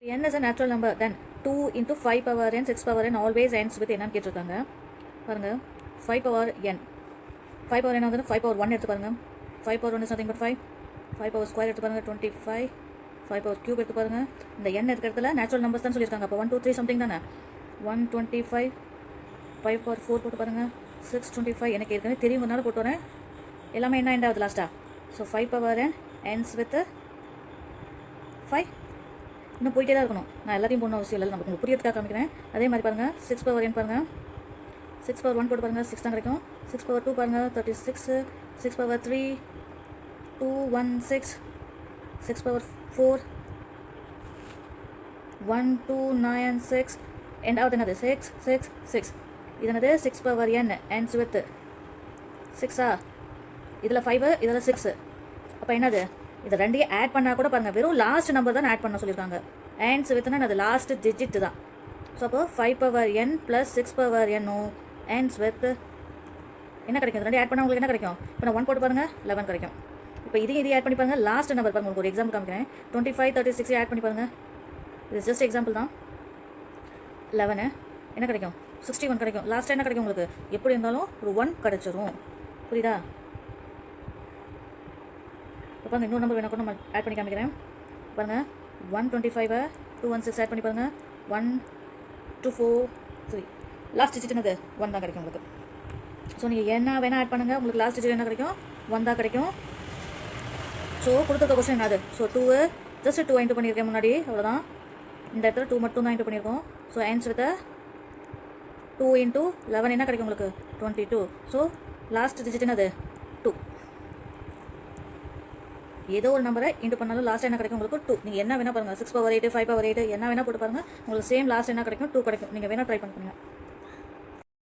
n is a natural number, then 2 into 5 power n, 6 power n always ends with என்னன்னு கேட்டிருக்காங்க பாருங்க. 5 power n 5 power n வந்து 5 power 1 எடுத்து பாருங்க. 5 power 1 is nothing but 5. 5 power square எடுத்து பாருங்க 25. 5 power cube எடுத்து பாருங்க. இந்த n இருக்கிற இடத்துல நேச்சுரல் நம்பர்ஸ் தான் சொல்லியிருக்காங்க. அப்போ 1 2 3 சம்திங் தானே. 125 5 power 4 போட்டு பாருங்க. 625 எனக்கு ஏற்கனவே தெரியும்னால போட்டு வரேன். எல்லாமே என்ன எண்ட் ஆகுது லாஸ்ட்டாக. So 5 power n ends with 5. இன்னும் போயிட்டே தான் இருக்கணும். நான் எல்லாத்தையும் போடணும் அவசியம் இல்லை, நமக்கு உங்களுக்கு புரியறதுக்காக காமிக்கிறேன். அதே மாதிரி பாருங்கள் 6 power n பாருங்கள். 6 power 1 போட்டு பாருங்கள் 6 தான் கிடைக்கும். 6 power 2 பாருங்கள் 36. 6 power 3 216. 6 power 4 1296. எண்ட் ஆகுது என்னது 6 6 6. இது என்னது 6 power n ends with 6. இதில் 5 இதில் 6. அப்போ என்னது இதை ரெண்டையும் ஆட் பண்ணால் கூட பாருங்கள் வெறும் லாஸ்ட் நம்பர் தான் ஆட் பண்ண சொல்லியிருக்காங்க. ஆன்ஸ் வித்னா அது லாஸ்ட் டிஜிட் தான். ஸோ அப்போ 5 power n + 6 power n ஆன்ஸ் with என்ன கிடைக்கும்? ரெண்டு ஆட் பண்ணால் உங்களுக்கு என்ன கிடைக்கும்? இப்போ நான் 1 போட்டு பாருங்கள் 11 கிடைக்கும். இப்போ இதையும் ஆட் பண்ணி பாருங்கள். லாஸ்ட் நம்பர் பாருங்கள், உங்களுக்கு ஒரு எக்ஸாம்பிள் காமிக்கிறேன். 25 36 ஆட் பண்ணி பாருங்கள். இது ஜஸ்ட் எக்ஸாம்பிள் தான். 11 என்ன கிடைக்கும்? 61 கிடைக்கும். லாஸ்ட்டாக என்ன கிடைக்கும் உங்களுக்கு? எப்படி இருந்தாலும் ஒரு 1 கிடச்சிரும். புரியுதா? இப்போ பாருங்கள் இன்னொரு நம்பர் வேணா கூட நம்ம ஆட் பண்ணி காமிக்கிறேன். பாருங்கள் 125 216 ஆட் பண்ணி பாருங்கள். 1 2 4 3 லாஸ்ட் டிஜிட் என்னது 1 தான் கிடைக்கும் உங்களுக்கு. ஸோ நீங்கள் என்ன வேணால் ஆட் பண்ணுங்கள், உங்களுக்கு லாஸ்ட் டிஜிட் என்ன கிடைக்கும்? 1 தான் கிடைக்கும். ஸோ கொடுத்துருக்க கொஸ்டின் என்னது? ஸோ 2 ஜஸ்ட் 2 இன்ட்டு பண்ணியிருக்கேன் முன்னாடி, அவ்வளோதான். இந்த இடத்துல 2 மட்டும் தான் இன்ட்டு பண்ணியிருக்கோம். ஸோ ஆன்ஸ் வித் 2 இன்ட்டு 11 என்ன கிடைக்கும் உங்களுக்கு? 22. ஸோ லாஸ்ட் டிஜிட் என்னது 2. ஏதோ ஒரு நம்பரை இன்ட்டு பண்ணாலும் லாஸ்ட் என்ன கிடைக்கும் உங்களுக்கு? 2. நீங்கள் என்ன வேணால் பாருங்கள். 6 power 8 5 power 8 என்ன வேணால் போட்டு பாருங்கள், உங்களுக்கு சேம் லாஸ்ட் என்ன கிடைக்கும்? 2 கிடைக்கும். நீங்கள் வேணால் ட்ரை பண்ணுங்க.